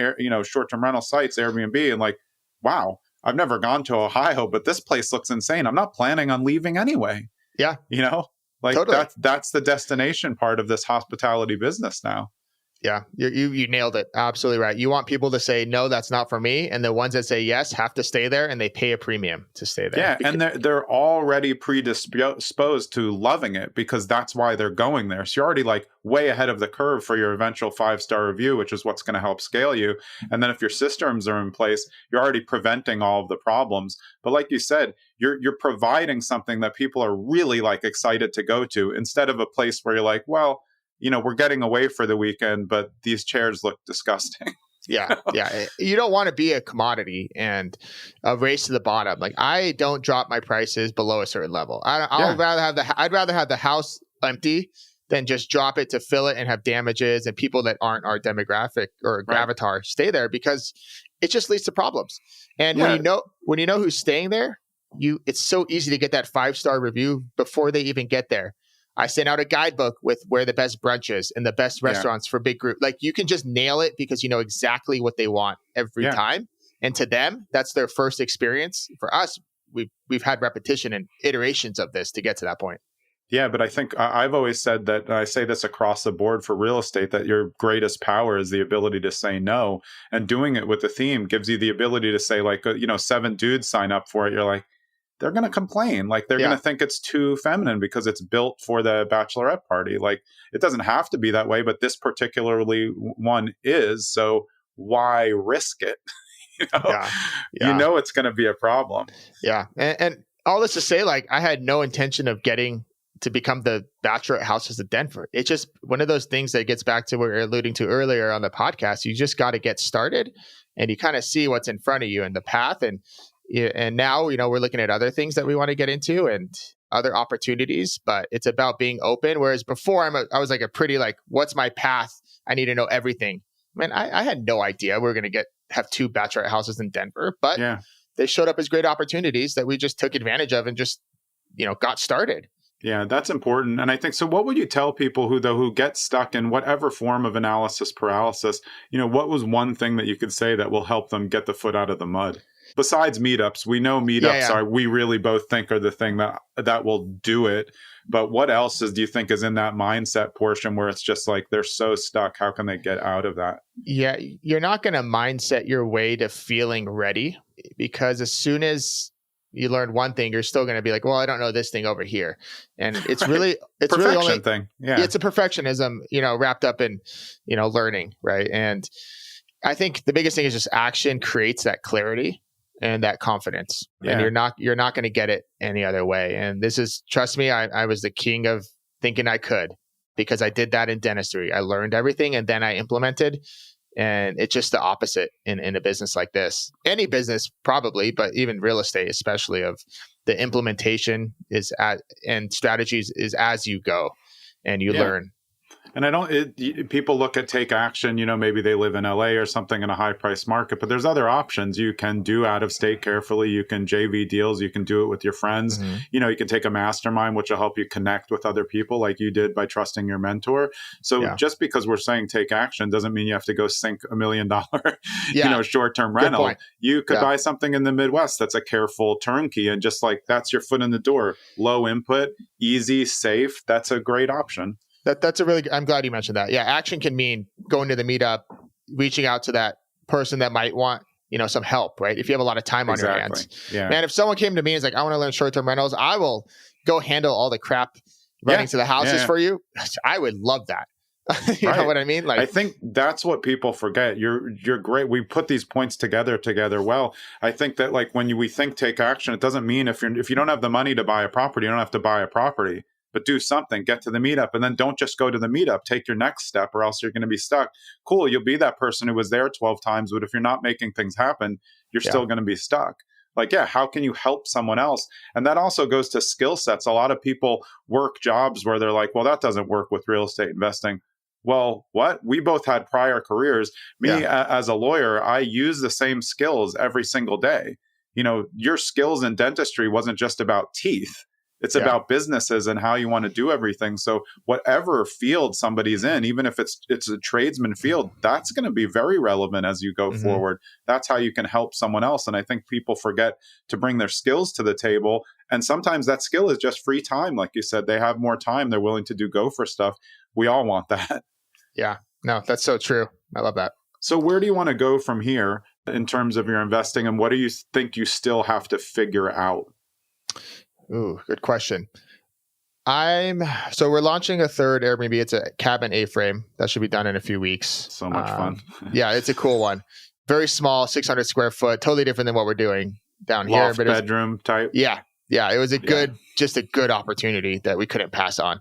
short-term rental sites, Airbnb, and like, wow, I've never gone to Ohio, but this place looks insane. I'm not planning on leaving anyway. Yeah. Totally. That's the destination part of this hospitality business now. Yeah, you nailed it. Absolutely right. You want people to say, no, that's not for me. And the ones that say yes have to stay there, and they pay a premium to stay there. Yeah, and they're already predisposed to loving it because that's why they're going there. So you're already like way ahead of the curve for your eventual 5-star review, which is what's going to help scale you. And then if your systems are in place, you're already preventing all of the problems. But like you said, you're providing something that people are really like excited to go to, instead of a place where you're like, well, we're getting away for the weekend, but these chairs look disgusting. Yeah. You don't want to be a commodity and a race to the bottom. Like, I don't drop my prices below a certain level. I'd rather have the house empty than just drop it to fill it and have damages and people that aren't our demographic or gravatar stay there, because it just leads to problems. And when you know who's staying there, it's so easy to get that 5-star review before they even get there. I sent out a guidebook with where the best brunch is and the best restaurants for big group. Like, you can just nail it because you know exactly what they want every time. And to them, that's their first experience. For us, we've had repetition and iterations of this to get to that point. Yeah, but I think I've always said that, I say this across the board for real estate, that your greatest power is the ability to say no. And doing it with the theme gives you the ability to say, like, 7 dudes sign up for it. You're like, they're going to complain. Like, they're going to think it's too feminine because it's built for the bachelorette party. Like, it doesn't have to be that way, but this particularly one is. So why risk it? It's going to be a problem. Yeah. And all this to say, like, I had no intention of getting to become the bachelorette houses of Denver. It's just one of those things that gets back to what we were alluding to earlier on the podcast. You just got to get started and you kind of see what's in front of you and the path. And now, we're looking at other things that we want to get into and other opportunities, but it's about being open. Whereas before I was like a pretty like, what's my path? I need to know everything. Man, I had no idea we were going to have 2 bachelorette houses in Denver, but they showed up as great opportunities that we just took advantage of and just, got started. Yeah, that's important. And I think, so what would you tell people who get stuck in whatever form of analysis paralysis, what was one thing that you could say that will help them get the foot out of the mud? Besides meetups, we know meetups we really both think are the thing that will do it. But what else do you think is in that mindset portion where it's just like they're so stuck? How can they get out of that? Yeah, you're not going to mindset your way to feeling ready, because as soon as you learn one thing, you're still going to be like, well, I don't know this thing over here. And it's really, it's really only thing. Yeah. It's a perfectionism, wrapped up in, learning. Right. And I think the biggest thing is just action creates that clarity and that confidence. Yeah. And you're not going to get it any other way. And this is, trust me, I was the king of thinking I could, because I did that in dentistry. I learned everything and then I implemented. And it's just the opposite in a business like this. Any business probably, but even real estate especially, of the implementation and strategies is as you go and you learn. And people look at take action, maybe they live in LA or something in a high price market, but there's other options. You can do out of state carefully. You can JV deals. You can do it with your friends. Mm-hmm. You can take a mastermind, which will help you connect with other people like you did by trusting your mentor. So just because we're saying take action doesn't mean you have to go sink $1 million, short-term rental. You could buy something in the Midwest that's a careful turnkey, and just like that's your foot in the door, low input, easy, safe. That's a great option. That's a really, I'm glad you mentioned that. Yeah. Action can mean going to the meetup, reaching out to that person that might want, some help, right? If you have a lot of time on your hands. Yeah. Man, if someone came to me and is like, I want to learn short-term rentals, I will go handle all the crap running to the houses for you. I would love that. You know what I mean? Like, I think that's what people forget. You're great. We put these points together well. I think that like when we think take action, it doesn't mean if you don't have the money to buy a property, you don't have to buy a property. But do something, get to the meetup, and then don't just go to the meetup. Take your next step, or else you're going to be stuck. Cool, you'll be that person who was there 12 times, but if you're not making things happen, you're still going to be stuck. Like, how can you help someone else? And that also goes to skill sets. A lot of people work jobs where they're like, well, that doesn't work with real estate investing. Well, what? We both had prior careers. Me, as a lawyer, I use the same skills every single day. Your skills in dentistry wasn't just about teeth. It's about businesses and how you want to do everything. So whatever field somebody's in, even if it's a tradesman field, that's going to be very relevant as you go forward. That's how you can help someone else. And I think people forget to bring their skills to the table. And sometimes that skill is just free time. Like you said, they have more time. They're willing to do gopher stuff. We all want that. Yeah, no, that's so true. I love that. So where do you want to go from here in terms of your investing? And what do you think you still have to figure out? Ooh, good question. So we're launching a third Airbnb. It's a cabin A-frame that should be done in a few weeks. So much fun. Yeah, it's a cool one. Very small, 600 square foot, totally different than what we're doing down here. Loft bedroom type. Yeah. It was just a good opportunity that we couldn't pass on.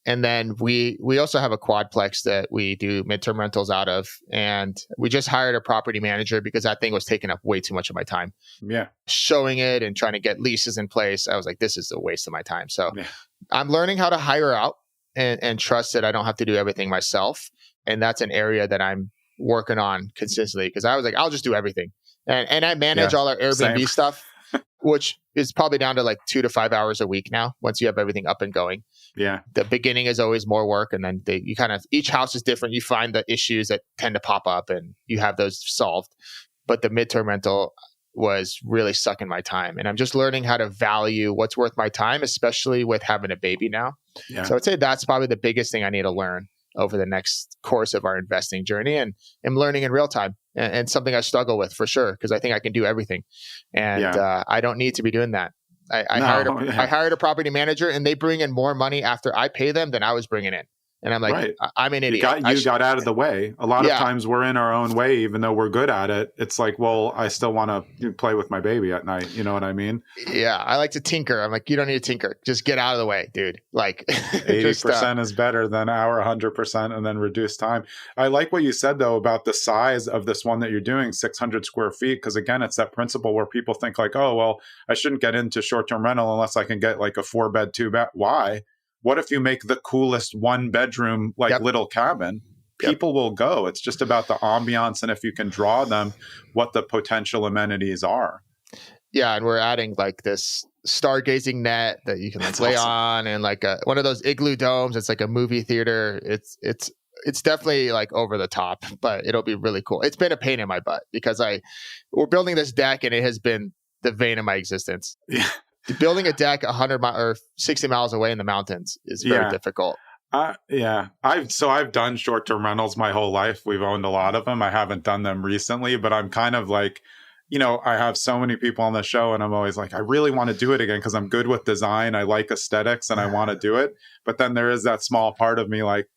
And then we also have a quadplex that we do midterm rentals out of. And we just hired a property manager because that thing was taking up way too much of my time. Yeah. Showing it and trying to get leases in place. I was like, this is a waste of my time. So I'm learning how to hire out and trust that I don't have to do everything myself. And that's an area that I'm working on consistently, because I was like, I'll just do everything. And I manage all our Airbnb stuff, which is probably down to like 2 to 5 hours a week now, once you have everything up and going. Yeah. The beginning is always more work. And then you kind of, each house is different. You find the issues that tend to pop up and you have those solved. But the midterm rental was really sucking my time. And I'm just learning how to value what's worth my time, especially with having a baby now. Yeah. So I'd say that's probably the biggest thing I need to learn over the next course of our investing journey. And I'm learning in real time, and something I struggle with for sure, because I think I can do everything. And I don't need to be doing that. I hired a property manager, and they bring in more money after I pay them than I was bringing in. And I'm like, I'm an idiot. You got out of the way. A lot of times we're in our own way, even though we're good at it. It's like, well, I still want to play with my baby at night. You know what I mean? Yeah. I like to tinker. I'm like, you don't need to tinker. Just get out of the way, dude. Like 80% is better than our 100% and then reduce time. I like what you said, though, about the size of this one that you're doing, 600 square feet. Because again, it's that principle where people think like, oh, well, I shouldn't get into short-term rental unless I can get like a 4-bed, 2-bed. Why? What if you make the coolest 1-bedroom, little cabin? People will go. It's just about the ambiance, and if you can draw them, what the potential amenities are. Yeah, and we're adding like this stargazing net that you can lay on, and like one of those igloo domes. It's like a movie theater. It's definitely like over the top, but it'll be really cool. It's been a pain in my butt because we're building this deck, and it has been the vein of my existence. Yeah. Building a deck 100 or 60 miles away in the mountains is very difficult. I've done short-term rentals my whole life. We've owned a lot of them. I haven't done them recently, but I'm kind of like, I have so many people on the show, and I'm always like, I really want to do it again because I'm good with design. I like aesthetics, and I want to do it. But then there is that small part of me like,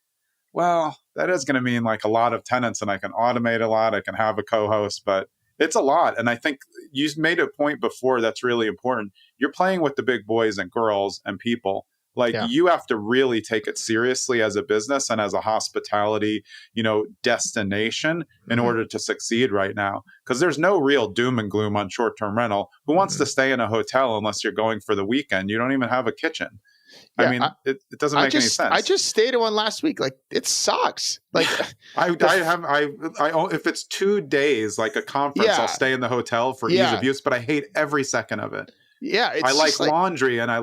well, that is going to mean like a lot of tenants, and I can automate a lot. I can have a co-host, but it's a lot. And I think you made a point before that's really important. You're playing with the big boys and girls and people. Like you have to really take it seriously as a business and as a hospitality, destination in order to succeed right now. Because there's no real doom and gloom on short-term rental. Who wants to stay in a hotel unless you're going for the weekend? You don't even have a kitchen. Yeah, I mean, it doesn't make any sense. I just stayed in one last week. Like, it sucks. Like, if it's 2 days, like a conference, I'll stay in the hotel for ease of use, but I hate every second of it. Yeah, I like laundry, and I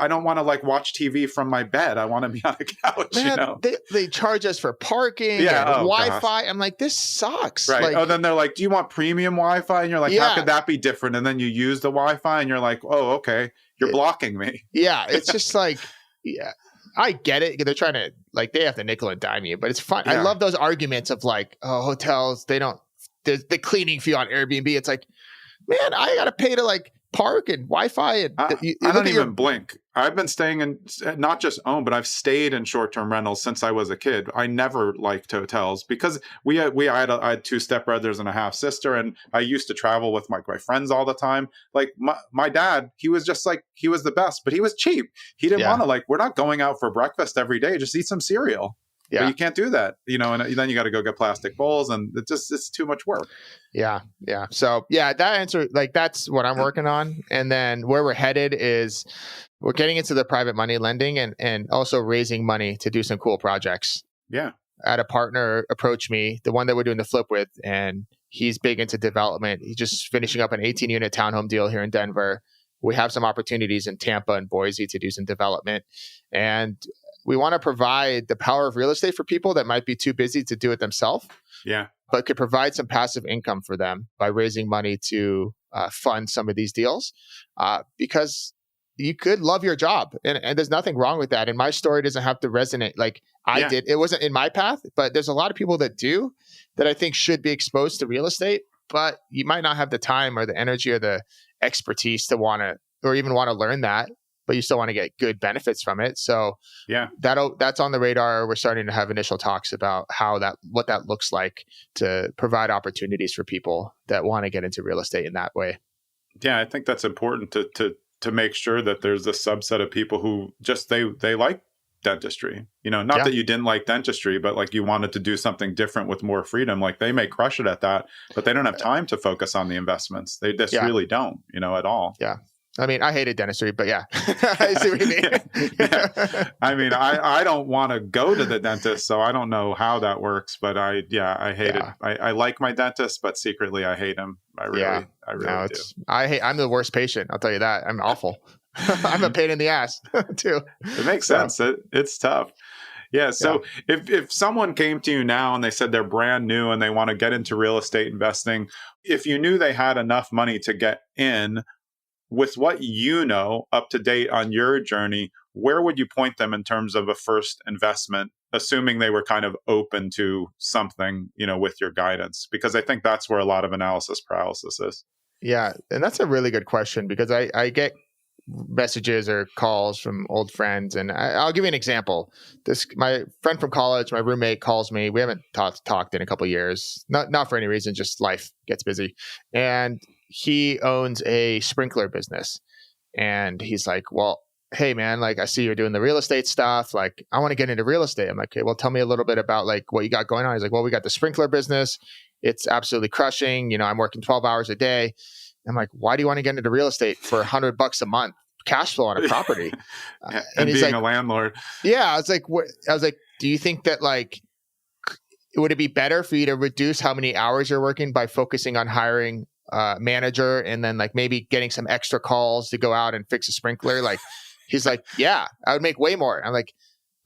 don't want to like watch TV from my bed. I want to be on a couch. Man, they charge us for parking, and Wi-Fi. Gosh. I'm like, this sucks. Right. Then they're like, do you want premium Wi-Fi? And you're like, how could that be different? And then you use the Wi-Fi, and you're like, oh, okay, you're blocking me. Yeah, it's just like, I get it. They're trying to they have to nickel and dime you, but it's fun. Yeah. I love those arguments of like, oh, hotels, the cleaning fee on Airbnb. It's like, man, I got to pay to like park and Wi-Fi. And I don't even blink. I've been staying in, not just owned, but I've stayed in short-term rentals since I was a kid. I never liked hotels because I had 2 stepbrothers and a half sister, and I used to travel with my friends all the time. Like my dad, he was just like, he was the best, but he was cheap. He didn't want to we're not going out for breakfast every day. Just eat some cereal. Yeah. But you can't do that, and then you got to go get plastic bowls, and it's too much work. Yeah. Yeah. So that answer, that's what I'm working on. And then where we're headed is we're getting into the private money lending and also raising money to do some cool projects. Yeah. I had a partner approach me, the one that we're doing the flip with, and he's big into development. He's just finishing up an 18-unit townhome deal here in Denver. We have some opportunities in Tampa and Boise to do some development. And we want to provide the power of real estate for people that might be too busy to do it themselves. Yeah. But could provide some passive income for them by raising money to fund some of these deals. Because you could love your job, and there's nothing wrong with that. And my story doesn't have to resonate like I did. It wasn't in my path, but there's a lot of people that do that I think should be exposed to real estate, but you might not have the time or the energy or the expertise to want to, or even want to learn that, but you still want to get good benefits from it. So that's on the radar. We're starting to have initial talks about what that looks like to provide opportunities for people that want to get into real estate in that way. Yeah, I think that's important to make sure that there's a subset of people who just they like dentistry. Not that you didn't like dentistry, but like you wanted to do something different with more freedom. Like they may crush it at that, but they don't have time to focus on the investments. They just really don't, at all. Yeah. I mean, I hated dentistry, but I see what you mean. I mean, I don't want to go to the dentist, so I don't know how that works, but I hate it. I like my dentist, but secretly I hate him. I really do. I'm the worst patient. I'll tell you that. I'm awful. I'm a pain in the ass too. It makes sense. It's tough. Yeah. So if someone came to you now and they said they're brand new and they want to get into real estate investing, if you knew they had enough money to get in, with what up to date on your journey, where would you point them in terms of a first investment, assuming they were kind of open to something, with your guidance? Because I think that's where a lot of analysis paralysis is. Yeah. And that's a really good question, because I get messages or calls from old friends. And I'll give you an example. My friend from college, my roommate, calls me. We haven't talked in a couple of years, not for any reason, just life gets busy. And he owns a sprinkler business, and he's like, well, hey man, I see you're doing the real estate stuff. I want to get into real estate. I'm like, okay, well, tell me a little bit about what you got going on. He's like, well, we got the sprinkler business. It's absolutely crushing. I'm working 12 hours a day. I'm like, why do you want to get into real estate for $100 a month cash flow on a property? and he's being a landlord. Yeah. I was like, do you think that would it be better for you to reduce how many hours you're working by focusing on hiring manager and then maybe getting some extra calls to go out and fix a sprinkler? He's like, yeah, I would make way more. I'm like,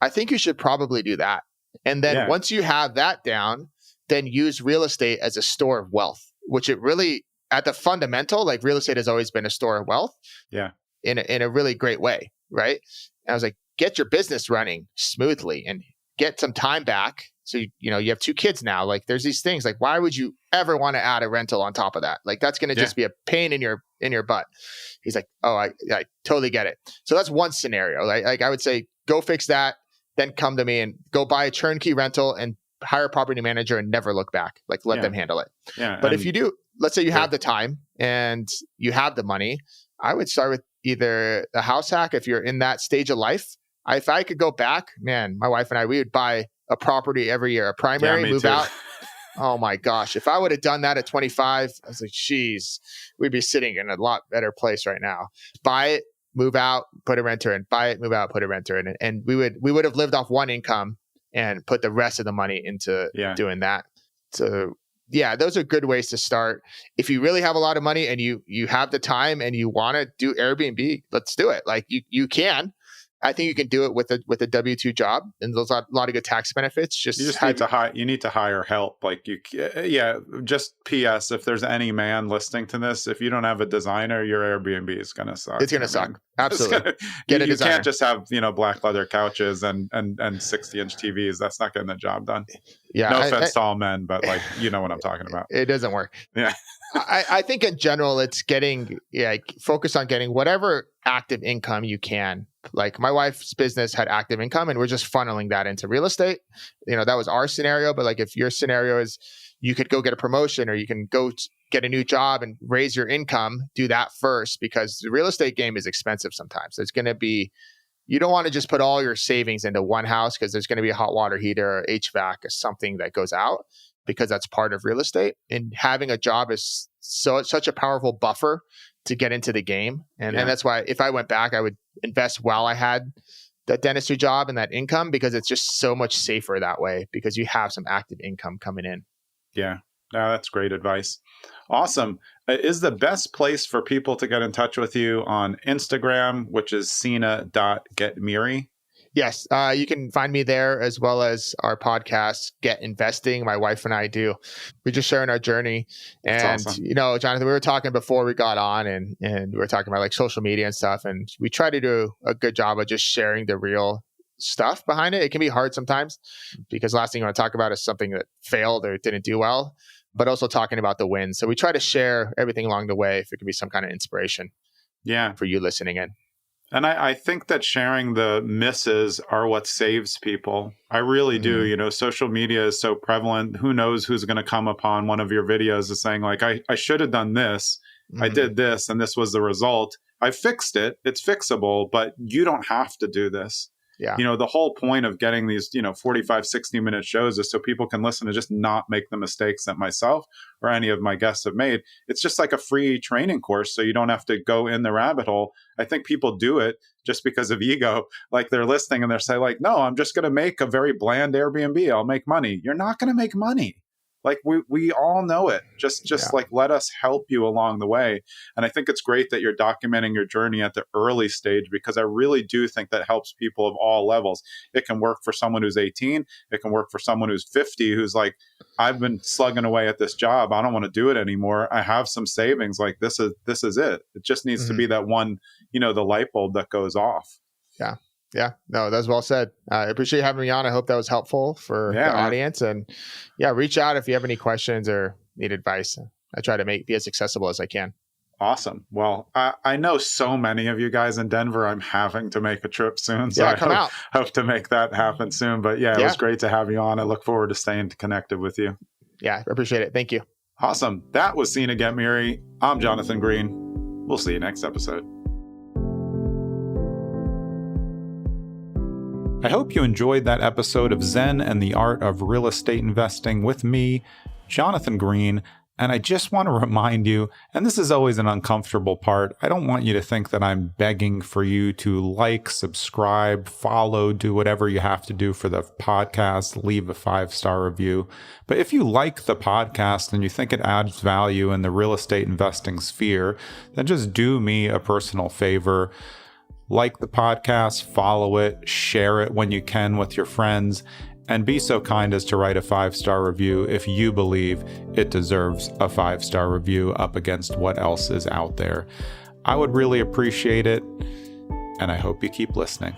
I think you should probably do that. And then once you have that down, then use real estate as a store of wealth, which it really, at the fundamental, real estate has always been a store of wealth. Yeah. In a really great way. Right. And I was like, get your business running smoothly and get some time back. So, you have 2 kids now. There's these things why would you ever want to add a rental on top of that? That's going to just be a pain in your butt. He's like, oh, I totally get it. So that's one scenario. I would say, go fix that, then come to me and go buy a turnkey rental and hire a property manager and never look back. Like let them handle it. Yeah. But if you do, let's say you have the time and you have the money, I would start with either a house hack if you're in that stage of life. If I could go back, man, my wife and I, we would buy a property every year, a primary, move out. Oh my gosh. If I would have done that at 25, I was like, geez, we'd be sitting in a lot better place right now. Buy it, move out, put a renter in, buy it, move out, put a renter in. And we would have lived off one income and put the rest of the money into doing that. So yeah, those are good ways to start. If you really have a lot of money and you have the time and you want to do Airbnb, let's do it. Like you can. I think you can do it with a W-2 job, and there's a lot of good tax benefits. You need to hire help. Like just PS, if there's any man listening to this, if you don't have a designer, your Airbnb is going to suck. It's going to suck. Absolutely. You can't just have, black leather couches and 60-inch TVs. That's not getting the job done. Yeah. No offense to all men, but like, you know what I'm talking about. It doesn't work. Yeah. I think in general, it's focus on getting whatever active income you can. Like my wife's business had active income and we're just funneling that into real estate. That was our scenario. But like if your scenario is you could go get a promotion or you can go get a new job and raise your income, do that first, because the real estate game is expensive sometimes. It's going to be, you don't want to just put all your savings into one house because there's going to be a hot water heater or HVAC or something that goes out, because that's part of real estate. And having a job is such a powerful buffer to get into the game. And that's why if I went back, I would invest while I had that dentistry job and that income, because it's just so much safer that way because you have some active income coming in. Yeah, no, that's great advice. Awesome. Is the best place for people to get in touch with you on Instagram, which is Seena.Ghetmiri? Yes, you can find me there as well as our podcast, Get Investing. My wife and I do. We're just sharing our journey. And, That's awesome. Jonathan, we were talking before we got on and we were talking about like social media and stuff. And we try to do a good job of just sharing the real stuff behind it. It can be hard sometimes because last thing you want to talk about is something that failed or didn't do well, but also talking about the wins. So we try to share everything along the way if it can be some kind of inspiration for you listening in. And I think that sharing the misses are what saves people. I really do. Social media is so prevalent. Who knows who's going to come upon one of your videos as saying like, I should have done this. I did this and this was the result. I fixed it. It's fixable, but you don't have to do this. Yeah. The whole point of getting these, 45, 60-minute shows is so people can listen and just not make the mistakes that myself or any of my guests have made. It's just like a free training course, so you don't have to go in the rabbit hole. I think people do it just because of ego. Like they're listening and they're saying like, no, I'm just going to make a very bland Airbnb. I'll make money. You're not going to make money. Like we all know it. Just like let us help you along the way. And I think it's great that you're documenting your journey at the early stage, because I really do think that helps people of all levels. It can work for someone who's 18. It can work for someone who's 50, who's like, I've been slugging away at this job. I don't want to do it anymore. I have some savings. Like this is it. It just needs to be that one, the light bulb that goes off. Yeah. Yeah, no, that's well said. I appreciate you having me on. I hope that was helpful for the audience. And reach out if you have any questions or need advice. I try to be as accessible as I can. Awesome. Well, I know so many of you guys in Denver. I'm having to make a trip soon. So I hope to make that happen soon. But it was great to have you on. I look forward to staying connected with you. Yeah, I appreciate it. Thank you. Awesome. That was Seena Ghetmiri. I'm Jonathan Green. We'll see you next episode. I hope you enjoyed that episode of Zen and the Art of Real Estate Investing with me, Jonathan Green. And I just want to remind you, and this is always an uncomfortable part, I don't want you to think that I'm begging for you to like, subscribe, follow, do whatever you have to do for the podcast, leave a 5-star review. But if you like the podcast and you think it adds value in the real estate investing sphere, then just do me a personal favor. Like the podcast, follow it, share it when you can with your friends, and be so kind as to write a 5-star review if you believe it deserves a 5-star review up against what else is out there. I would really appreciate it, and I hope you keep listening.